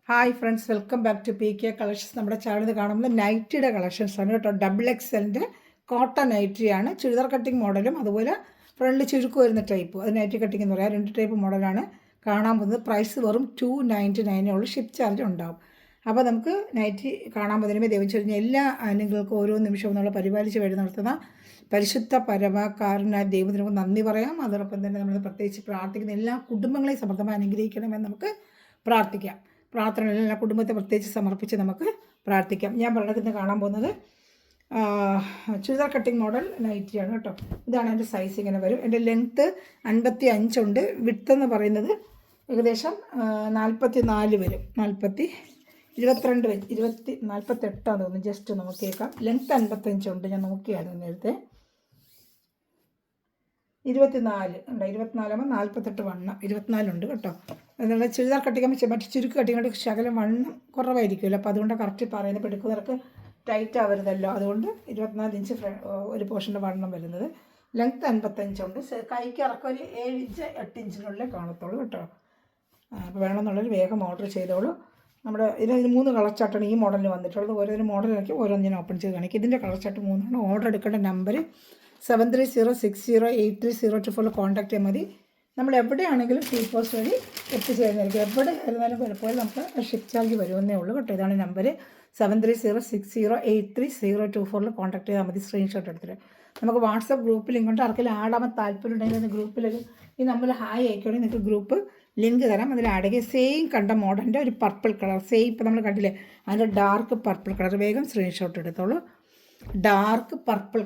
Hi friends, welcome back to PK collections. നമ്മുടെ channel കാണുന്നത് നൈറ്റിയുടെ കളക്ഷൻസ് ആണ് കേട്ടോ. XXL കോട്ടൺ നൈറ്റിയാണ്. ചുരിദാർ കട്ടിങ് മോഡലും അതുപോലെ ഫ്രണ്ടിൽ ചുരുക്ക് വരുന്ന ടൈപ്പ്, അത് നൈറ്റി കട്ടിങ് എന്ന് പറയാം. 2 ടൈപ്പ് മോഡലാണ് കാണാൻ പോകുന്നത്. പ്രൈസ് വെറും 299 ഉള്ളൂ. ഷിപ്പ് ചാർജ് ഉണ്ടാവും. അപ്പോൾ നമുക്ക് നൈറ്റി കാണാൻ പോകുന്നതിന് ദയവിച്ച് കഴിഞ്ഞാൽ എല്ലാ ആനുകൾക്കും ഓരോ നിമിഷവും നമ്മൾ പരിപാലിച്ച് വഴി നടത്തുന്ന പരിശുദ്ധ പരമകാരനായ ദൈവത്തിനൊക്കെ നന്ദി പറയാം. അതോടൊപ്പം തന്നെ നമ്മൾ പ്രത്യേകിച്ച് പ്രാർത്ഥിക്കുന്ന എല്ലാ കുടുംബങ്ങളെയും സമൃദ്ധമായി അനുഗ്രഹിക്കണമെന്ന് നമുക്ക് പ്രാർത്ഥിക്കാം. പ്രാർത്ഥനകളെല്ലാം കുടുംബത്തെ പ്രത്യേകിച്ച് സമർപ്പിച്ച് നമുക്ക് പ്രാർത്ഥിക്കാം. ഞാൻ പറഞ്ഞിട്ട് കാണാൻ പോകുന്നത് ചുരിദാർ കട്ടിങ് മോഡൽ നൈറ്റിയാണ് കേട്ടോ. ഇതാണ് എൻ്റെ സൈസ്, ഇങ്ങനെ വരും. എൻ്റെ ലെങ്ത്ത് 55 ഉണ്ട്. വിഡ്ത്ത് എന്ന് പറയുന്നത് ഏകദേശം 44 വരും. 48 തോന്നുന്നു. ജസ്റ്റ് നോക്കിയേക്കാം. ലെങ്ത്ത് 55 ഉണ്ട്. ഞാൻ നോക്കിയായിരുന്നു നേരത്തെ. 24 ഉണ്ട്. 24 48 വണ്ണം 24 ഉണ്ട് കേട്ടോ. എന്നുള്ള ചുരിദാർ കട്ടിക്കുമ്പോൾ മറ്റു ചുരുക്ക് കട്ടിങ്ങോട്ട് ശകലം വണ്ണം കുറവായിരിക്കുമല്ലോ. അപ്പോൾ അതുകൊണ്ട് കറക്റ്റ് പറയുന്നത് എടുക്കുന്നവർക്ക് ടൈറ്റ് ആവരുതല്ലോ. അതുകൊണ്ട് 24 ഇഞ്ച് ഒരു പോർഷൻ്റെ വണ്ണം വരുന്നത്. ലെങ്ത്ത് 55 ഉണ്ട്. കൈക്ക് ഇറക്കം ഒരു 7 ഇഞ്ച് 8 ഇഞ്ചിനുള്ളിൽ കാണത്തുള്ളൂ കേട്ടോ. അപ്പോൾ വേണമെന്നുള്ളൊരു വേഗം ഓർഡർ ചെയ്തോളൂ. നമ്മുടെ ഇതിന് 3 കളർ ചാർട്ടാണ് ഈ മോഡലിൽ വന്നിട്ടുള്ളത്. ഓരോന്നിനും മോഡലിലേക്ക് ഓരോന്നിനും ഓപ്പൺ ചെയ്ത് കാണിക്കും. ഇതിൻ്റെ കളർ ചാർട്ട് 3ആണ്. ഓർഡർ എടുക്കേണ്ട നമ്പർ 7306028024 കോൺടാക്ട് ചെയ്യാൻ മതി. നമ്മൾ എവിടെയാണെങ്കിലും ഫ്രീ പോസ്റ്റ് വഴി എത്തിച്ചേരുന്നതായിരിക്കും. എവിടെ ആയിരുന്നാലും കുഴപ്പമില്ല, നമുക്ക് ഷിപ്പ് ചാർജ് വരുമെന്നേ ഉള്ളൂ കേട്ടോ. ഇതാണ് നമ്പർ 7306028024 കോൺടാക്ട് ചെയ്താൽ മതി. സ്ക്രീൻഷോട്ട് എടുത്തിട്ട് നമുക്ക് വാട്സപ്പ് ഗ്രൂപ്പിൽ ഇങ്ങോട്ട് ആർക്കെങ്കിലും ആടാൻ താല്പര്യം ഉണ്ടെങ്കിൽ ഗ്രൂപ്പിൽ ഈ നമ്മൾ ഹായ് അയക്കുകയാണെങ്കിൽ നിങ്ങൾക്ക് ഗ്രൂപ്പ് ലിങ്ക് തരാം. അതിൽ ആഡ് ചെയ്യുക. സെയിം കണ്ട മോഡലിൻ്റെ ഒരു പർപ്പിൾ കളർ, സെയിം ഇപ്പോൾ നമ്മൾ കണ്ടില്ലേ അതിൻ്റെ ഡാർക്ക് പർപ്പിൾ കളർ. വേഗം സ്ക്രീൻഷോട്ട് എടുത്തോളൂ. ഡാർക്ക് പർപ്പിൾ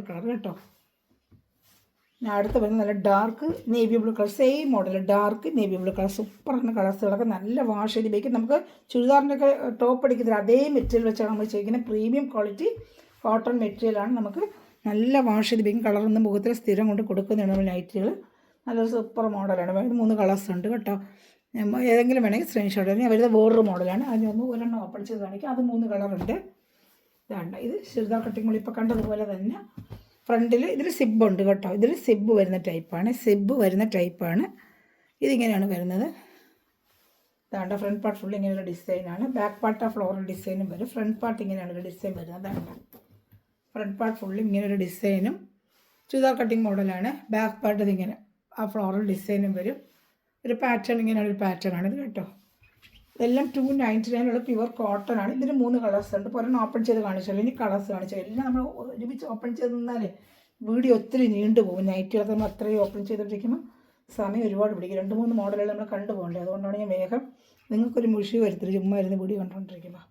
കളർ കേട്ടോ. ഞാൻ അടുത്ത് വരുന്നത് നല്ല dark navy blue colour, same model dark navy blue colour. സൂപ്പറാണ് കളേഴ്സുകളൊക്കെ. നല്ല വാഷ് ചെയ്ത് ഉപയോഗിക്കും. നമുക്ക് ചുരിദാറിൻ്റെയൊക്കെ ടോപ്പ് അടിക്കുന്നത് അതേ മെറ്റീരിയൽ വെച്ചാണ് നമ്മൾ ചെയ്യുന്നത്. പ്രീമിയം ക്വാളിറ്റി കോട്ടൺ മെറ്റീരിയലാണ്. നമുക്ക് നല്ല വാഷ് ചെയ്ത് ഉപയോഗിക്കും. കളറൊന്നും മുഖത്തിൽ സ്ഥിരം കൊണ്ട് കൊടുക്കുന്നതാണ് നമ്മൾ നൈറ്റുകൾ. നല്ലൊരു സൂപ്പർ മോഡലാണ്. 3 കളേഴ്സ് ഉണ്ട് കേട്ടോ. ഏതെങ്കിലും വേണമെങ്കിൽ സ്ക്രീൻഷോട്ട് തന്നെ. വരുന്നത് വേറൊരു മോഡലാണ്. അതിനൊന്ന് ഒരെണ്ണം ഓപ്പൺ ചെയ്ത് കാണിക്കാം. അത് 3 കളറുണ്ട്. ഇതാണ്ട് ഇത് ചുരിദാർ കട്ടിങ് ഇപ്പോൾ കണ്ടതുപോലെ തന്നെ ഫ്രണ്ടിൽ ഇതിൽ സിബ് ഉണ്ട് കേട്ടോ. ഇതിൽ സിബ് വരുന്ന ടൈപ്പാണ്. ഇതിങ്ങനെയാണ് വരുന്നത്. ഇതാണ്ട് ഫ്രണ്ട് പാർട്ട് ഫുൾ ഇങ്ങനെയുള്ള ഡിസൈനാണ്. ബാക്ക് പാർട്ട് ആ ഫ്ലോറൽ ഡിസൈനും വരും. ഫ്രണ്ട് പാർട്ട് ഇങ്ങനെയാണ് ഒരു ഡിസൈൻ വരുന്നത്. അതാണ് ഫ്രണ്ട് പാർട്ട് ഫുള്ള് ഇങ്ങനൊരു ഡിസൈനും ചുരിദാർ കട്ടിങ് മോഡലാണ്. ബാക്ക് പാർട്ട് ഇതിങ്ങനെ ആ ഫ്ലോറൽ ഡിസൈനും വരും. ഒരു പാറ്റേൺ ഇങ്ങനെയാണ് ഒരു പാറ്റേൺ ഇത് കേട്ടോ. ഇതെല്ലാം 299 ഉള്ള പ്യുവർ കോട്ടൺ ആണ്. ഇതിന് 3 കളേഴ്സ് ഉണ്ട്. ഇപ്പോൾ ഒരെണ്ണം ഓപ്പൺ ചെയ്ത് കാണിച്ചല്ലോ. ഇനി കളേഴ്സ് കാണിച്ചാൽ എല്ലാം നമ്മൾ ഒരുമിച്ച് ഓപ്പൺ ചെയ്ത് നിന്നാലേ വീഡിയോ ഒത്തിരി നീണ്ടു പോകും. നൈറ്റുകളൊക്കെ നമ്മൾ അത്രയും ഓപ്പൺ ചെയ്തിട്ടിരിക്കുമ്പോൾ സമയം ഒരുപാട് പിടിക്കും. 2-3 മോഡലുകൾ നമ്മൾ കണ്ടുപോകണ്ടേ. അതുകൊണ്ടാണ് ഞാൻ വേഗം നിങ്ങൾക്കൊരു മുഷി വരുത്തില്ല ചുമ്മാ ഇരുന്ന് വീഡിയോ കണ്ടുകൊണ്ടിരിക്കുമ്പോൾ.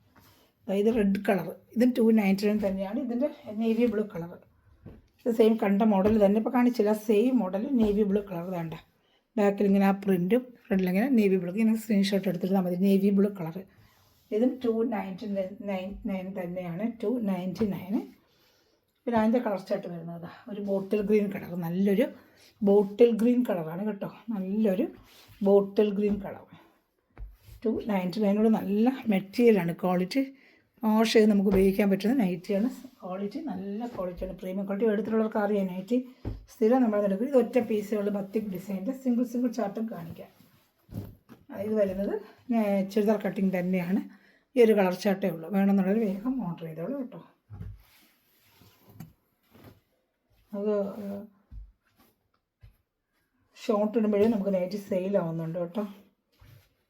അതായത് റെഡ് കളർ, ഇതും 299 തന്നെയാണ്. ഇതിൻ്റെ നേവി ബ്ലൂ കളർ, ഇത് സെയിം കണ്ട മോഡൽ തന്നെ ഇപ്പോൾ കാണിച്ചില്ല. Same model navy blue colour വേണ്ട. ബാക്കിൽ ഇങ്ങനെ ആ പ്രിൻറ്റും ഫ്രണ്ടിലിങ്ങനെ നേവി ബ്ലൂ. ഇങ്ങനെ സ്ക്രീൻഷോട്ട് എടുത്തിട്ട് മതി. Navy blue colour. ഇതും 299 തന്നെയാണ്. 299. പിന്നെ അതിൻ്റെ കളർ ചാർട്ട് വരുന്നത് ഒരു ബോട്ടിൽ ഗ്രീൻ കളർ. നല്ലൊരു ബോട്ടിൽ ഗ്രീൻ കളറാണ് കേട്ടോ. നല്ലൊരു ബോട്ടിൽ ഗ്രീൻ കളർ. 299 നല്ല മെറ്റീരിയലാണ്. ക്വാളിറ്റി വാഷ് ചെയ്ത് നമുക്ക് ഉപയോഗിക്കാൻ പറ്റുന്ന നൈറ്റിയാണ്. ക്വാളിറ്റി നല്ല ക്വാളിറ്റിയാണ്. പ്രീമിയം ക്വാളിറ്റി എടുത്തിട്ടുള്ളവർക്ക് അറിയാം. നൈറ്റി സ്ഥിരം നമ്മൾ എടുക്കും. ഇത് ഒറ്റ പീസുകൾ ബത്തിക് ഡിസൈൻ്റെ സിംഗിൾ ചാർട്ടും കാണിക്കാം. ഇത് വരുന്നത് ചുരിദാർ കട്ടിങ് തന്നെയാണ്. ഈ ഒരു കളർ ചാർട്ടേ ഉള്ളൂ. വേണമെന്നുള്ളത് വേഗം ഓർഡർ ചെയ്തോളൂ കേട്ടോ. അത് ഷോർട്ട് ഇടുമ്പോഴേ നമുക്ക് നൈറ്റ് സെയിലാവുന്നുണ്ട് കേട്ടോ.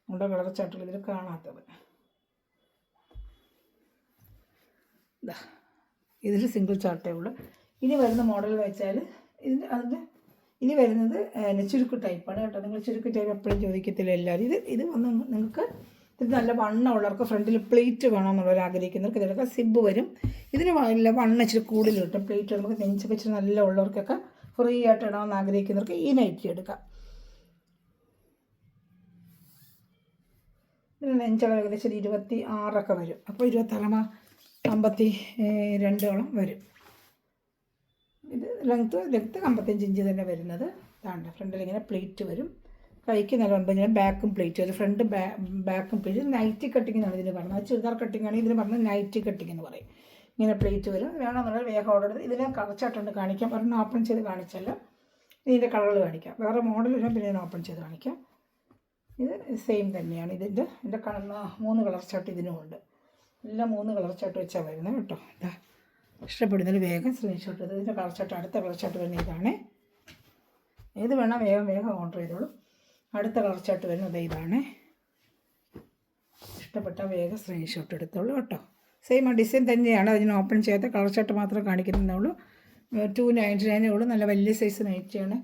നമ്മുടെ കളർ ചാർട്ടുകൾ ഇതിൽ കാണാത്തത്. ഇതിൽ സിംഗിൾ ചാർട്ടേ ഉള്ളൂ. ഇനി വരുന്ന മോഡൽ വെച്ചാൽ ഇനി വരുന്നത് ചുരുക്ക് ടൈപ്പാണ് കേട്ടോ. നിങ്ങൾ ചുരുക്ക് ടൈപ്പ് എപ്പോഴും ചോദിക്കത്തില്ല എല്ലാവരും. ഇത് വന്ന് നിങ്ങൾക്ക് ഇത് നല്ല വണ്ണമുള്ളവർക്ക് ഫ്രണ്ടിൽ പ്ലേറ്റ് വേണമെന്നുള്ളവർ ആഗ്രഹിക്കുന്നവർക്ക് ഇതിലൊക്കെ സിബ് വരും. ഇതിന് വണ്ണം ഇച്ചിരി കൂടുതൽ കിട്ടും. പ്ലേറ്റ് നമുക്ക് നെഞ്ചൊക്കെ ഇച്ചിരി നല്ല ഉള്ളവർക്കൊക്കെ ഫ്രീ ആയിട്ട് ഇടാമെന്ന് ആഗ്രഹിക്കുന്നവർക്ക് ഈ നൈറ്റി എടുക്കാം. ഇതിന് നെഞ്ചളവ് ഏകദേശം 26 വരും. അപ്പോൾ 26 52 വരും. ഇത് ലെങ്ത്ത് 55 ഇഞ്ച് തന്നെ വരുന്നത്. ഇതാണ് ഫ്രണ്ടിൽ ഇങ്ങനെ പ്ലേറ്റ് വരും. കൈക്ക് നല്ല 9 ബാക്കും പ്ലേറ്റ് വരും. ഫ്രണ്ട് ബാക്കും പ്ലേറ്റ്. നൈറ്റി കട്ടിങ് എന്നാണ് ഇതിന് പറയുന്നത്. അത് ചുരിദാർ കട്ടിങ് ആണെങ്കിൽ ഇതിന് പറഞ്ഞത് നൈറ്റി കട്ടിങ് എന്ന് പറയും. ഇങ്ങനെ പ്ലേറ്റ് വരും. വേണമെന്നുള്ളത് വേഗം ഓർഡർ ചെയ്ത് ഇതിനെ കളച്ചാട്ടുണ്ട് കാണിക്കാം. ഒരെണ്ണം ഓപ്പൺ ചെയ്ത് കാണിച്ചല്ലോ. ഇതിൻ്റെ കളറുകൾ കാണിക്കാം. വേറെ മോഡൽ വരും. പിന്നെ ഞാൻ ഓപ്പൺ ചെയ്ത് കാണിക്കാം. ഇത് സെയിം തന്നെയാണ്. എൻ്റെ കളർ 3 കളർ ചാർട്ട് ഇതിനുമുണ്ട്. എല്ലാം 3 കളർ ചാർട്ട് വെച്ചാണ് വരുന്നത് കേട്ടോ. ഇതാ ഇഷ്ടപ്പെടുന്നതിൽ വേഗം സ്ക്രീൻഷോട്ട് എടുത്ത് ഇതിൻ്റെ കളർ ചാർട്ട്, അടുത്ത കളർ ചാർട്ട് വരുന്നത് ഇതാണ്. ഏത് വേണം വേഗം ഓർഡർ ചെയ്തോളൂ. അടുത്ത കളർ ചാർട്ട് വരുന്നത് ഇതാണ്. ഇഷ്ടപ്പെട്ട വേഗം സ്ക്രീൻഷോട്ട് എടുത്തോളൂ കേട്ടോ. സെയിം ഡിസൈൻ തന്നെയാണ്, അതിന് ഓപ്പൺ ചെയ്യാത്ത കളർ ചാർട്ട് മാത്രം കാണിക്കുന്നുള്ളൂ. 299 ഉള്ളൂ. നല്ല വലിയ സൈസ് നൈറ്റിയാണ്.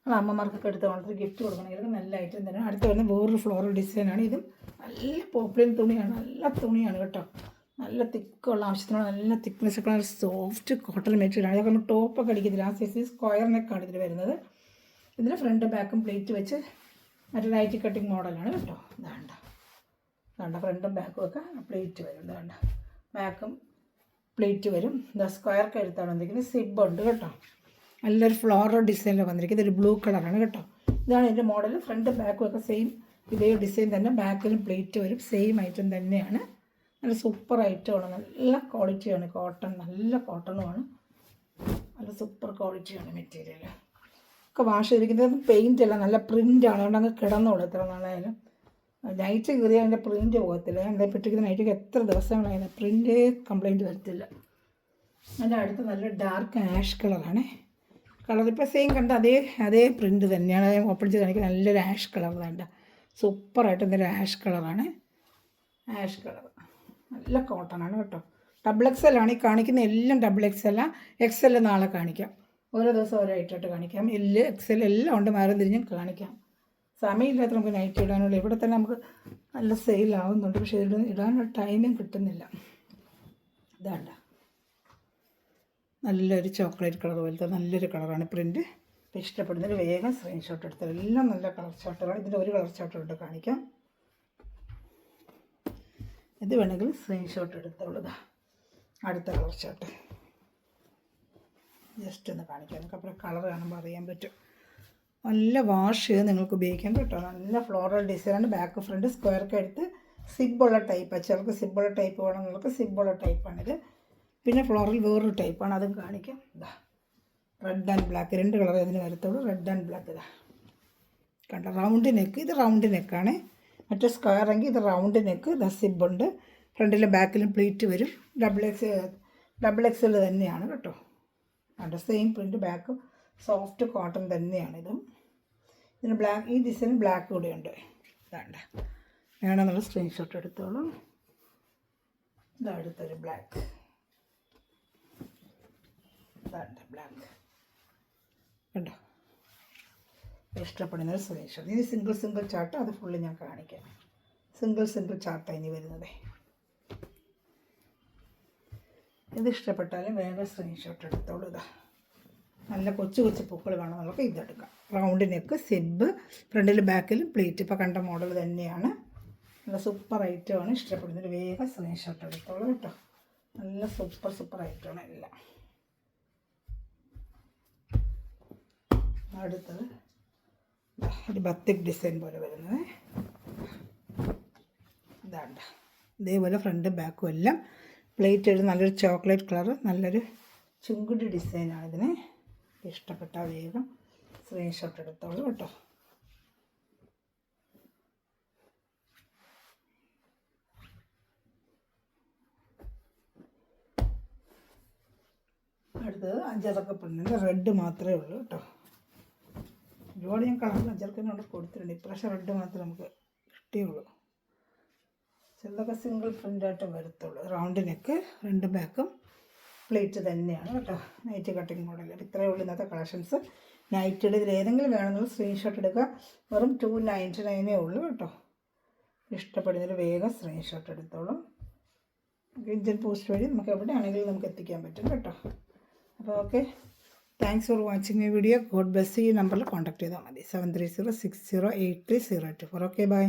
അമ്മമാർക്കൊക്കെ എടുത്ത് ഓണത്തിന് ഗിഫ്റ്റ് കൊടുക്കണമെങ്കിൽ നല്ല ഐറ്റം തന്നെയാണ്. അടുത്ത് വരുന്ന വേറൊരു ഫ്ലോറൽ ഡിസൈനാണ്. ഇതും നല്ല പോപ്പുലർ തുണിയാണ്, നല്ല തുണിയാണ് കേട്ടോ. നല്ല തിക്കുള്ള ആവശ്യത്തിനുള്ള നല്ല തിക്നെസ് ഒക്കെ സോഫ്റ്റ് കോട്ടൺ മെറ്റീരിയലാണ്. ഇതൊക്കെ നമ്മൾ ടോപ്പൊക്കെ അടിക്കത്തില്ല. ആ സൈസ് സ്ക്വയർ നെക്കാണ് ഇതിൽ വരുന്നത്. ഇതിന് ഫ്രണ്ട് ബാക്കും പ്ലേറ്റ് വെച്ച് മറ്റേ നൈറ്റി കട്ടിങ് മോഡലാണ് കേട്ടോ. ഇതാണ്ട ഫ്രണ്ടും ബാക്കും ഒക്കെ പ്ലേറ്റ് വരും. ഇതാണ്ട ബാക്കും പ്ലേറ്റ് വരും. ഇതാ സ്ക്വയർ കഴുത്താണ് വന്നിരിക്കുന്നത്. സിബ് ഉണ്ട് കേട്ടോ. നല്ലൊരു ഫ്ലോറൽ ഡിസൈനിൽ വന്നിരിക്കുന്നത്. ഇതൊരു ബ്ലൂ കളറാണ് കേട്ടോ. ഇതാണ് ഇതിൻ്റെ മോഡൽ. ഫ്രണ്ട് ബാക്കും ഒക്കെ സെയിം ഇതേ ഡിസൈൻ തന്നെ. ബാക്കിലും പ്ലേറ്റ് വരും. സെയിം ഐറ്റം തന്നെയാണ്. നല്ല സൂപ്പർ ഐറ്റമാണ്. നല്ല ക്വാളിറ്റിയാണ്. കോട്ടൺ, നല്ല കോട്ടണുമാണ്. നല്ല സൂപ്പർ ക്വാളിറ്റിയാണ് മെറ്റീരിയൽ. ഒക്കെ വാഷ് ചെയ്തിരിക്കുന്നത് പെയിൻ്റ് അല്ല, നല്ല പ്രിൻ്റാണ്. അതുകൊണ്ട് അങ്ങ് കിടന്നോളൂ എത്ര നാളായാലും. നൈറ്റ് കയറിയാൽ അതിൻ്റെ പ്രിൻ്റ് പോകത്തില്ല. എന്താ പെട്ടിരിക്കുന്ന നൈറ്റൊക്കെ എത്ര ദിവസങ്ങളായാലും പ്രിൻ്റേ കംപ്ലൈൻറ്റ് വരത്തില്ല. അതിൻ്റെ അടുത്ത് നല്ല ഡാർക്ക് ആഷ് കളറാണ്. കളർ ഇപ്പോൾ സെയിം കണ്ട അതേ പ്രിൻ്റ് തന്നെയാണ്. ഓപ്പൺ ചെയ്ത് കാണിക്കുന്നത് നല്ലൊരു ആഷ് കളർ വേണ്ട. സൂപ്പറായിട്ട് എന്തൊരു ആഷ് കളറാണ്. ആഷ് കളർ നല്ല കോട്ടണാണ് കേട്ടോ. XXL ആണ് ഈ കാണിക്കുന്ന എല്ലാം. XXL XL നാളെ കാണിക്കാം. ഓരോ ദിവസം ഓരോ ഐറ്റമായിട്ട് കാണിക്കാം. XL എല്ലാം ഉണ്ട്. മാറി തിരിഞ്ഞും കാണിക്കാം. സമയമില്ലാത്ത നമുക്ക് നൈറ്റ് ഇടാനുള്ള. ഇവിടെ തന്നെ നമുക്ക് നല്ല സെയിലാവുന്നുണ്ട്. പക്ഷേ ഇടാനുള്ള ടൈമും കിട്ടുന്നില്ല. ഇതാണ്ട നല്ലൊരു ചോക്ലേറ്റ് കളർ പോലത്തെ നല്ലൊരു കളറാണ് പ്രിൻറ്റ്. ഇപ്പോൾ ഇഷ്ടപ്പെടുന്നതിൽ വേഗം സ്ക്രീൻഷോട്ട് എടുത്തത്. എല്ലാം നല്ല കളർ ചാർട്ടുകളാണ്. ഇതിൻ്റെ ഒരു കളർ ചാർട്ട് കാണിക്കാം. ഇത് വേണമെങ്കിൽ സ്ക്രീൻഷോട്ട് എടുത്തോളൂ. അടുത്ത കളർ ചാർട്ട് ജസ്റ്റ് ഒന്ന് കാണിക്കാം. നമുക്ക് അപ്പോൾ കളർ കാണുമ്പോൾ അറിയാൻ പറ്റും. നല്ല വാഷ് ചെയ്ത് നിങ്ങൾക്ക് ഉപയോഗിക്കാം കേട്ടോ. നല്ല ഫ്ലോറൽ ഡിസൈനാണ്. ബാക്ക് ഫ്രണ്ട് സ്ക്വയർക്ക് എടുത്ത് സിബുള്ള ടൈപ്പാണ്. ചിലർക്ക് സിബുള്ള ടൈപ്പ് വേണമെന്നുള്ളവർക്ക് സിബുള്ള ടൈപ്പാണിത്. പിന്നെ ഫ്ലോറൽ വേറൊരു ടൈപ്പാണ്, അതും കാണിക്കാം. ഇതാ റെഡ് ആൻഡ് ബ്ലാക്ക്, 2 കളർ അതിന് വരത്തുള്ളൂ. Red and black. ഇതാ കണ്ട റൗണ്ട് നെക്ക്. ഇത് റൗണ്ട് നെക്കാണ്. മറ്റേ സ്ക്വയർ എങ്കിൽ ഇത് റൗണ്ട് നെക്ക്. ഇതാ സിബുണ്ട്. ഫ്രണ്ടിലും ബാക്കിലും പ്ലീറ്റ് വരും. XXL തന്നെയാണ് കേട്ടോ. അവിടെ same print. Back soft cotton തന്നെയാണ് ഇതും. ഇതിന് ബ്ലാക്ക്, ഈ ഡിസൈൻ ബ്ലാക്ക് കൂടെ ഉണ്ട്. ഇതാണ്ട വേണമെന്നുള്ള സ്ക്രീൻഷോട്ട് എടുത്തോളൂ. ഇതാ അടുത്തൊരു ബ്ലാക്ക്. ഇതാണ്ട ബ്ലാക്ക് കണ്ടോ. ഇഷ്ടപ്പെടുന്നത് സ്ക്രീൻഷോട്ട്. ഇനി സിംഗിൾ ചാർട്ട് അത് ഫുള്ള് ഞാൻ കാണിക്കാം. സിംഗിൾ ചാർട്ടാണ് ഇനി വരുന്നത്. ഇത് ഇഷ്ടപ്പെട്ടാലും വേഗം സ്ക്രീൻഷോട്ട് എടുത്തോളൂ. ഇതാ നല്ല കൊച്ചു പൂക്കൾ വേണമെന്നുള്ളവർക്ക് ഇതെടുക്കാം. റൗണ്ട് നെക്ക്, സിബ്, ഫ്രണ്ടിലും ബാക്കിലും പ്ലേറ്റ്. ഇപ്പോൾ കണ്ട മോഡൽ തന്നെയാണ്. നല്ല സൂപ്പർ ഐറ്റമാണ്. ഇഷ്ടപ്പെടുന്നതിൽ വേഗം സ്ക്രീൻഷോട്ട് എടുത്തോളൂ കേട്ടോ. നല്ല സൂപ്പർ ഐറ്റമാണ് എല്ലാം. അടുത്തത് ഒരു ബത്തിക് ഡിസൈൻ പോലെ വരുന്നത്. ഇതാണ്ട ഇതേപോലെ ഫ്രണ്ട് ബാക്കും എല്ലാം പ്ലേറ്റ് എഴുതി നല്ലൊരു ചോക്ലേറ്റ് കളർ, നല്ലൊരു ചുങ്കുടി ഡിസൈനാണ് ഇതിന്. ഇഷ്ടപ്പെട്ട വേഗം സ്ക്രീൻഷോട്ട് എടുത്തോളൂ കേട്ടോ. അടുത്തത് അഞ്ചരക്ക പ്രിൻ്റിൻ്റെ റെഡ് മാത്രമേ ഉള്ളൂ കേട്ടോ. ഒരുപാട് ഞാൻ കളറിൽ അഞ്ചരക്കനോട് കൊടുത്തിട്ടുണ്ട്. ഇപ്രാവശ്യം റെഡ് മാത്രമേ നമുക്ക് കിട്ടിയുള്ളൂ. ചിലതൊക്കെ സിംഗിൾ പ്രിൻ്റായിട്ട് വരത്തുള്ളൂ. റൗണ്ട് നെക്ക്, ഫ്രണ്ട് ബാക്കും പ്ലേറ്റ് തന്നെയാണ് കേട്ടോ. Night cutting model. ഇത്രയേ ഉള്ളൂ ഇന്നത്തെ കളക്ഷൻസ്. നൈറ്റിൽ ഇതിൽ ഏതെങ്കിലും വേണമെന്നുള്ള സ്ക്രീൻഷോട്ട് എടുക്കുക. വെറും 299 ഉള്ളൂ കേട്ടോ. ഇഷ്ടപ്പെടുന്നതിൽ വേഗം സ്ക്രീൻഷോട്ട് എടുത്തോളൂ. ഇന്ത്യൻ പോസ്റ്റ് വഴി നമുക്ക് എവിടെയാണെങ്കിലും നമുക്ക് എത്തിക്കാൻ പറ്റും കേട്ടോ. അപ്പോൾ okay, thanks for watching my video. God bless. ഈ നമ്പറിൽ കോൺടാക്ട് ചെയ്താൽ മതി. 7306083024. Okay, by.